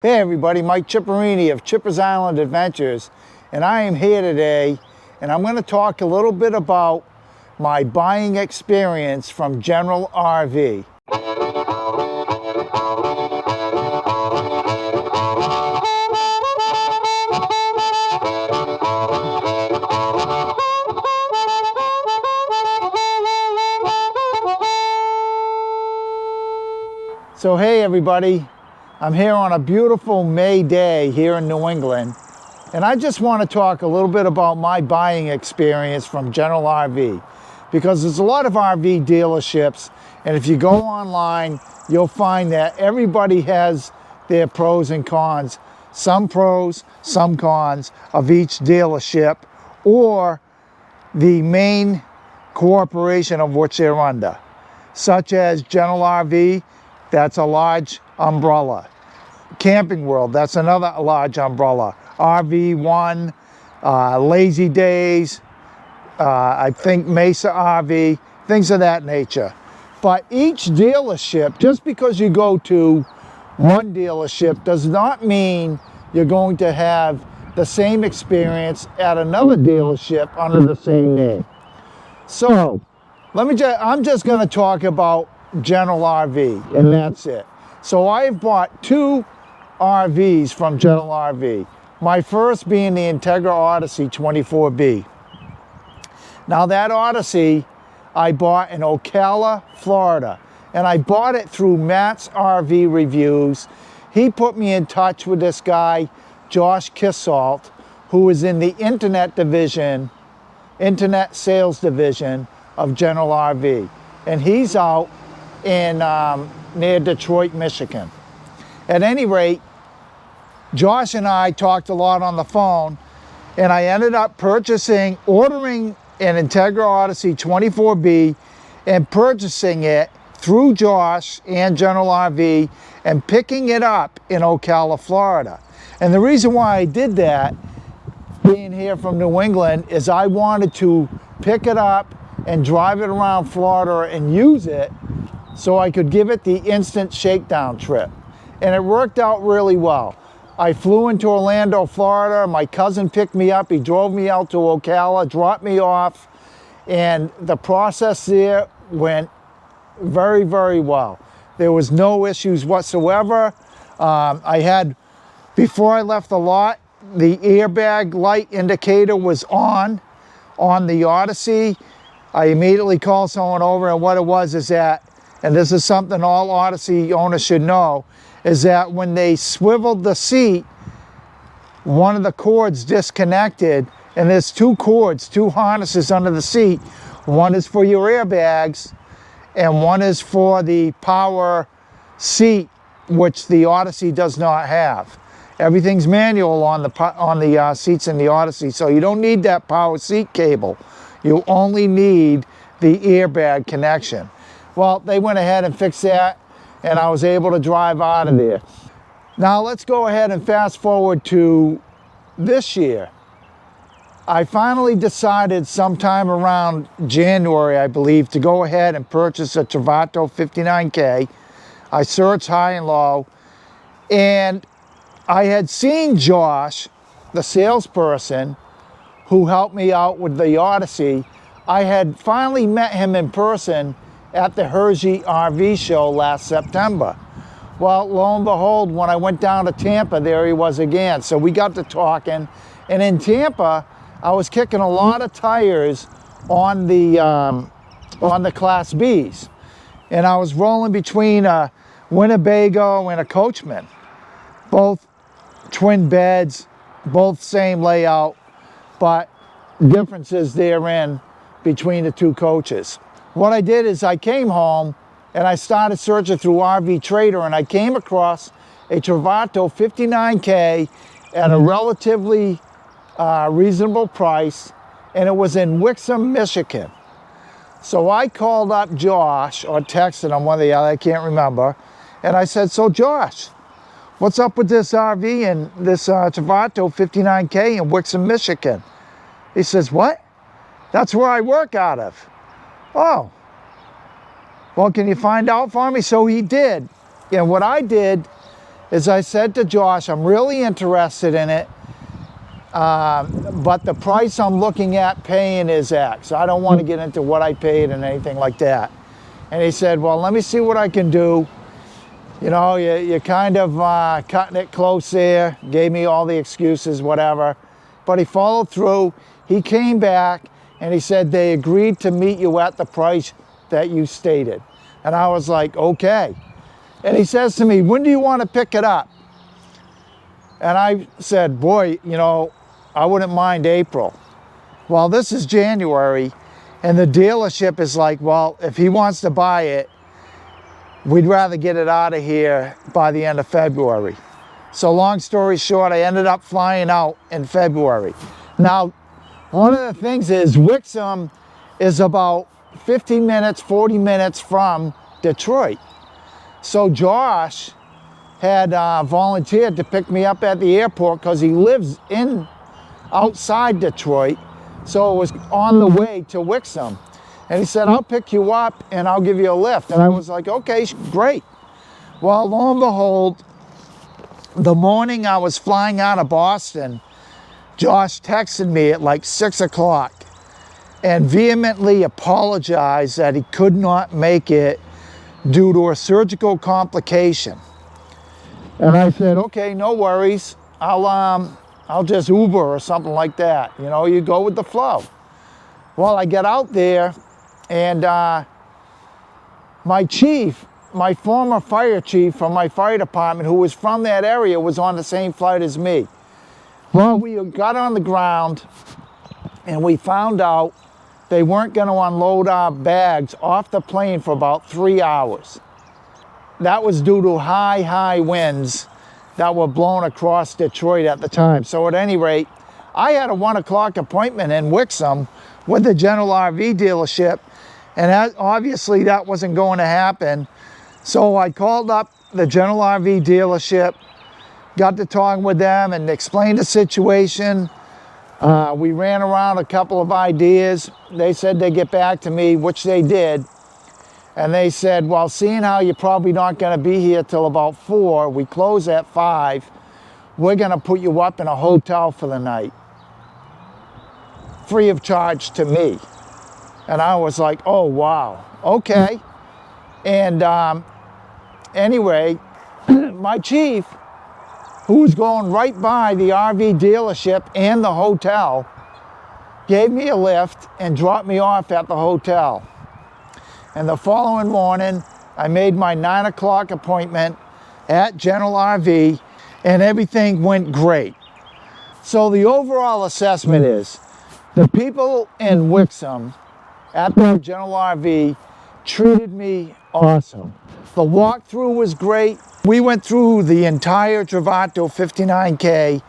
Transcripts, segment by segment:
Hey everybody, Mike Chipperini of Chipper's Island Adventures, and I am here today and I'm going to talk a little bit about my buying experience from General RV. So hey everybody, I'm here on a beautiful May day here in New England, and I just want to talk a little bit about my buying experience from General RV, because there's a lot of RV dealerships, and if you go online, you'll find that everybody has their pros and cons. Some pros, some cons of each dealership, or the main corporation of which they're under, such as General RV. That's a large umbrella. Camping World, that's another large umbrella. RV1, Lazy Days, I think Mesa RV, things of that nature. But each dealership, just because you go to one dealership, does not mean you're going to have the same experience at another dealership under the same name. So, I'm just going to talk about General RV, and that's it. So I've bought two RVs from General RV. My first being the Integra Odyssey 24B. Now that Odyssey I bought in Ocala, Florida, and I bought it through Matt's RV Reviews. He put me in touch with this guy, Josh Kisalt, who is in the internet sales division of General RV, and he's out in near Detroit, Michigan. At any rate, Josh and I talked a lot on the phone, and I ended up ordering an Integra Odyssey 24B and purchasing it through Josh and General RV and picking it up in Ocala, Florida. And the reason why I did that, being here from New England, is I wanted to pick it up and drive it around Florida and use it so I could give it the instant shakedown trip. And it worked out really well. I flew into Orlando, Florida. My cousin picked me up. He drove me out to Ocala, dropped me off, and the process there went very, very well. There was no issues whatsoever. Before I left the lot, the airbag light indicator was on the Odyssey. I immediately called someone over, and what it was is that, and this is something all Odyssey owners should know, is that when they swiveled the seat, one of the cords disconnected, and there's two harnesses under the seat. One is for your airbags, and one is for the power seat, which the Odyssey does not have. Everything's manual on the seats in the Odyssey, so you don't need that power seat cable. You only need the airbag connection. Well, they went ahead and fixed that, and I was able to drive out of there. Now let's go ahead and fast forward to this year. I finally decided sometime around January, I believe, to go ahead and purchase a Travato 59K. I searched high and low, and I had seen Josh, the salesperson who helped me out with the Odyssey. I had finally met him in person at the Hershey RV show last September. Well, lo and behold, when I went down to Tampa, there he was again. So we got to talking, and in Tampa, I was kicking a lot of tires on the Class Bs, and I was rolling between a Winnebago and a Coachman, both twin beds, both same layout, but differences therein between the two coaches. What I did is I came home and I started searching through RV Trader, and I came across a Travato 59K at a relatively reasonable price, and it was in Wixom, Michigan. So I called up Josh, or texted him, one or the other, I can't remember, and I said, so Josh, what's up with this RV and this Travato 59K in Wixom, Michigan? He says, what? That's where I work out of. Oh, well, can you find out for me? So he did. And what I did is I said to Josh, I'm really interested in it, but the price I'm looking at paying is X. I don't want to get into what I paid and anything like that. And he said, well, let me see what I can do. You know, you're kind of cutting it close there, gave me all the excuses, whatever. But he followed through. He came back and he said they agreed to meet you at the price that you stated. And I was like, okay. And he says to me, when do you want to pick it up? And I said, boy, you know, I wouldn't mind April. Well, this is January, and the dealership is like, well, if he wants to buy it, we'd rather get it out of here by the end of February. So long story short, I ended up flying out in February. Now, one of the things is Wixom is about 50 minutes, 40 minutes from Detroit. So Josh had volunteered to pick me up at the airport because he lives outside Detroit. So it was on the way to Wixom. And he said, I'll pick you up and I'll give you a lift. And I was like, okay, great. Well, lo and behold, the morning I was flying out of Boston, Josh texted me at like 6 o'clock and vehemently apologized that he could not make it due to a surgical complication. And I said, okay, no worries. I'll just Uber or something like that. You know, you go with the flow. Well, I get out there and my chief, my former fire chief from my fire department, who was from that area, was on the same flight as me. Well, we got on the ground and we found out they weren't going to unload our bags off the plane for about 3 hours. That was due to high winds that were blowing across Detroit at the time. So at any rate, I had a 1 o'clock appointment in Wixom with the General RV dealership, and obviously that wasn't going to happen. So I called up the General RV dealership, got to talking with them and explained the situation. We ran around a couple of ideas. They said they'd get back to me, which they did. And they said, well, seeing how you're probably not going to be here till about 4, we close at 5, we're going to put you up in a hotel for the night, free of charge to me. And I was like, oh, wow, okay. And anyway, my chief, who was going right by the RV dealership and the hotel, gave me a lift and dropped me off at the hotel. And the following morning, I made my 9 o'clock appointment at General RV, and everything went great. So the overall assessment is, the people in Wixom at the General RV treated me awesome. The walkthrough was great. We went through the entire Travato 59K,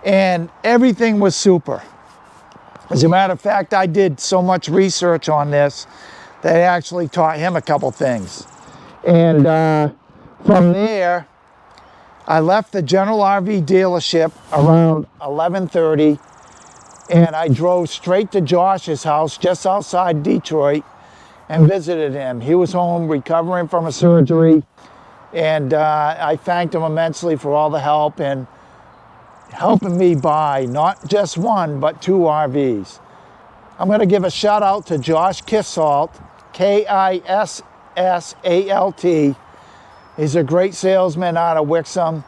and everything was super. As a matter of fact, I did so much research on this that I actually taught him a couple things. And from there, I left the General RV dealership around 11:30, and I drove straight to Josh's house just outside Detroit and visited him. He was home recovering from a surgery, and I thanked him immensely for all the help and helping me buy not just 1, but 2 RVs. I'm going to give a shout out to Josh Kissalt, Kissalt. He's a great salesman out of Wixom.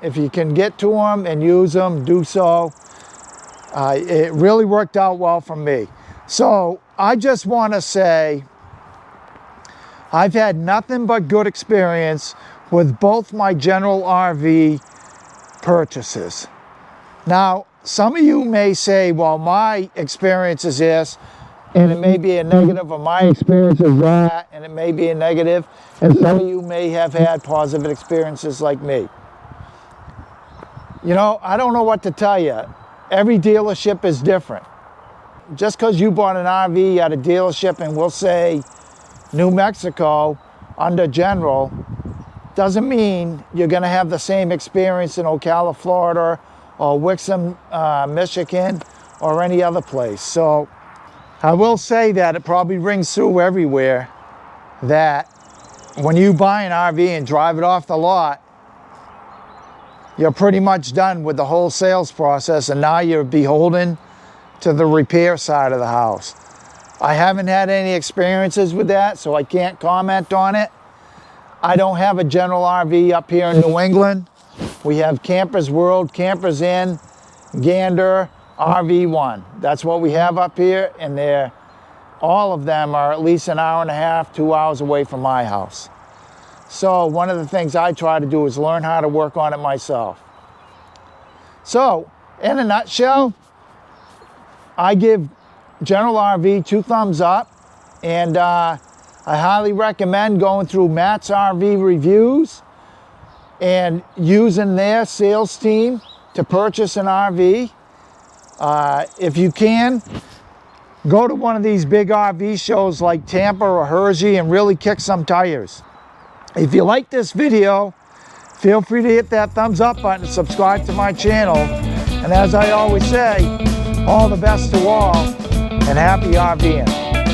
If you can get to him and use him, do so. It really worked out well for me. So I just want to say I've had nothing but good experience with both my General RV purchases. Now, some of you may say, well, my experience is this, and it may be a negative, or my experience is that, and it may be a negative, and some of you may have had positive experiences like me. You know, I don't know what to tell you. Every dealership is different. Just because you bought an RV at a dealership in, we'll say, New Mexico, under General, doesn't mean you're going to have the same experience in Ocala, Florida, or Wixom, Michigan, or any other place. So I will say that it probably rings through everywhere that when you buy an RV and drive it off the lot, you're pretty much done with the whole sales process, and now you're beholden to the repair side of the house. I haven't had any experiences with that, so I can't comment on it. I don't have a general RV up here in New England. We have Campers World, Campers Inn, Gander, RV1. That's what we have up here, and all of them are at least an hour and a half, 2 hours away from my house. So one of the things I try to do is learn how to work on it myself. So, in a nutshell, I give General RV 2 thumbs up, and I highly recommend going through Matt's RV reviews and using their sales team to purchase an RV. If you can, go to one of these big RV shows like Tampa or Hershey and really kick some tires. If you like this video, feel free to hit that thumbs up button and subscribe to my channel. And as I always say, all the best to all, and happy RVing.